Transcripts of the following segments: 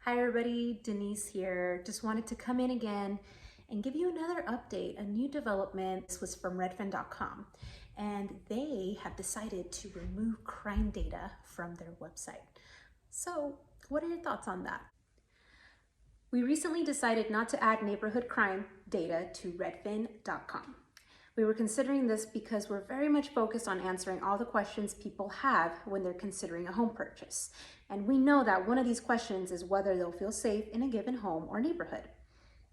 Hi everybody, Dennise here. Just wanted to come in again and give you another update, a new development. This was from Redfin.com, and they have decided to remove crime data from their website. So what are your thoughts on that? We recently decided not to add neighborhood crime data to Redfin.com. We were considering this because we're very much focused on answering all the questions people have when they're considering a home purchase. And we know that one of these questions is whether they'll feel safe in a given home or neighborhood.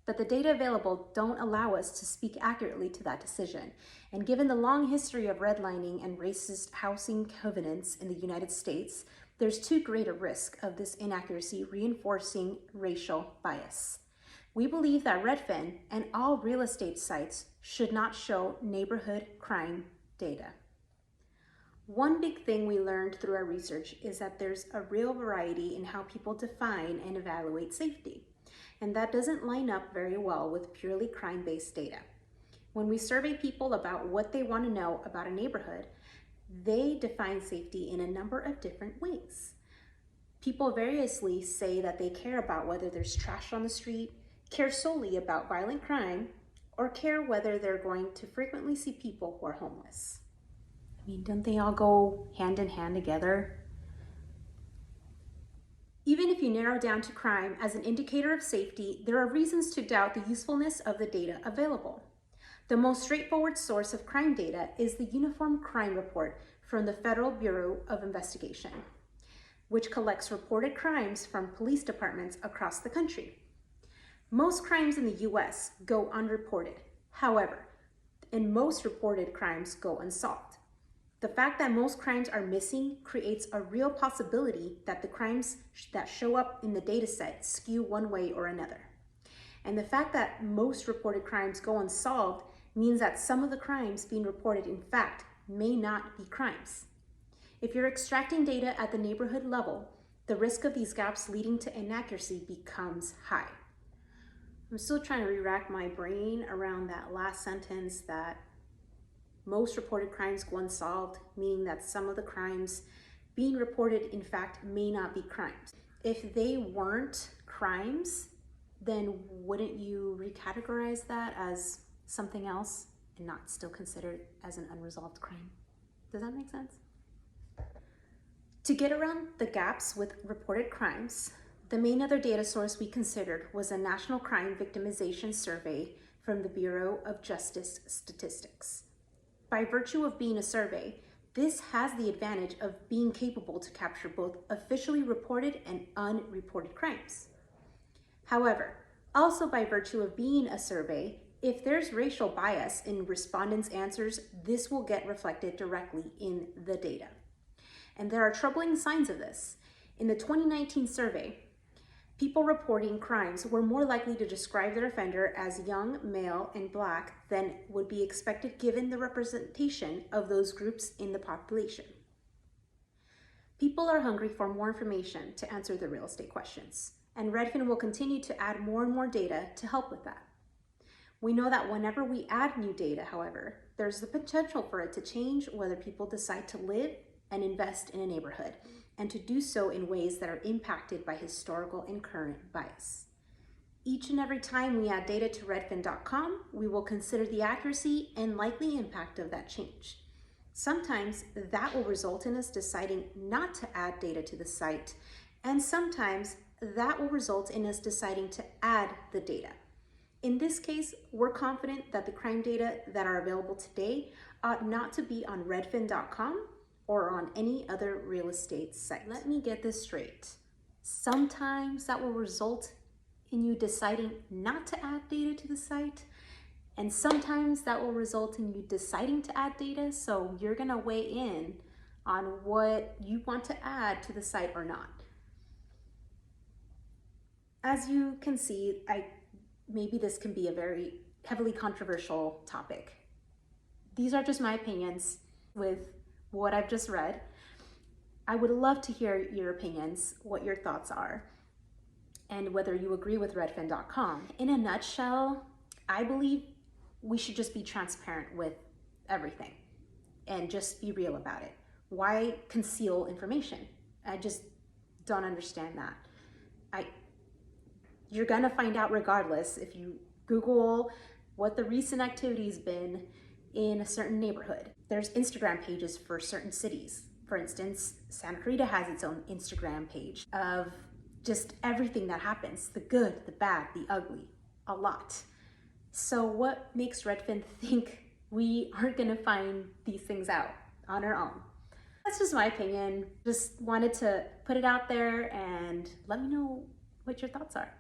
But the data available don't allow us to speak accurately to that decision. And given the long history of redlining and racist housing covenants in the United States, there's too great a risk of this inaccuracy reinforcing racial bias. We believe that Redfin and all real estate sites should not show neighborhood crime data. One big thing we learned through our research is that there's a real variety in how people define and evaluate safety, and that doesn't line up very well with purely crime-based data. When we survey people about what they want to know about a neighborhood, they define safety in a number of different ways. People variously say that they care about whether there's trash on the street, care solely about violent crime, or care whether they're going to frequently see people who are homeless. I mean, don't they all go hand in hand together? Even if you narrow down to crime as an indicator of safety, there are reasons to doubt the usefulness of the data available. The most straightforward source of crime data is the Uniform Crime Report from the Federal Bureau of Investigation, which collects reported crimes from police departments across the country. Most crimes in the US go unreported. However, and most reported crimes go unsolved. The fact that most crimes are missing creates a real possibility that the crimes that show up in the data set skew one way or another. And the fact that most reported crimes go unsolved means that some of the crimes being reported in fact may not be crimes. If you're extracting data at the neighborhood level, the risk of these gaps leading to inaccuracy becomes high. I'm still trying to re-rack my brain around that last sentence, that most reported crimes go unsolved, meaning that some of the crimes being reported in fact may not be crimes. If they weren't crimes, then wouldn't you recategorize that as something else and not still considered as an unresolved crime? Does that make sense? To get around the gaps with reported crimes, the main other data source we considered was a national crime victimization survey from the Bureau of Justice Statistics. By virtue of being a survey, this has the advantage of being capable to capture both officially reported and unreported crimes. However, also by virtue of being a survey, if there's racial bias in respondents' answers, this will get reflected directly in the data. And there are troubling signs of this. In the 2019 survey, people reporting crimes were more likely to describe their offender as young, male, and Black than would be expected given the representation of those groups in the population. People are hungry for more information to answer the real estate questions, and Redfin will continue to add more and more data to help with that. We know that whenever we add new data, however, there's the potential for it to change whether people decide to live and invest in a neighborhood, and to do so in ways that are impacted by historical and current bias. Each and every time we add data to Redfin.com, we will consider the accuracy and likely impact of that change. Sometimes that will result in us deciding not to add data to the site, and sometimes that will result in us deciding to add the data. In this case, we're confident that the crime data that are available today ought not to be on Redfin.com or on any other real estate site. Let me get this straight. Sometimes that will result in you deciding not to add data to the site, and sometimes that will result in you deciding to add data, so you're gonna weigh in on what you want to add to the site or not. As you can see, maybe this can be a very heavily controversial topic. These are just my opinions with what I've just read. I would love to hear your opinions, what your thoughts are, and whether you agree with Redfin.com. In a nutshell, I believe we should just be transparent with everything and just be real about it. Why conceal information? I just don't understand that. You're gonna find out regardless if you Google what the recent activity's been in a certain neighborhood. There's Instagram pages for certain cities. For instance, Santa Clarita has its own Instagram page of just everything that happens, the good, the bad, the ugly, a lot. So what makes Redfin think we aren't gonna find these things out on our own? That's just my opinion. Just wanted to put it out there and let me know what your thoughts are.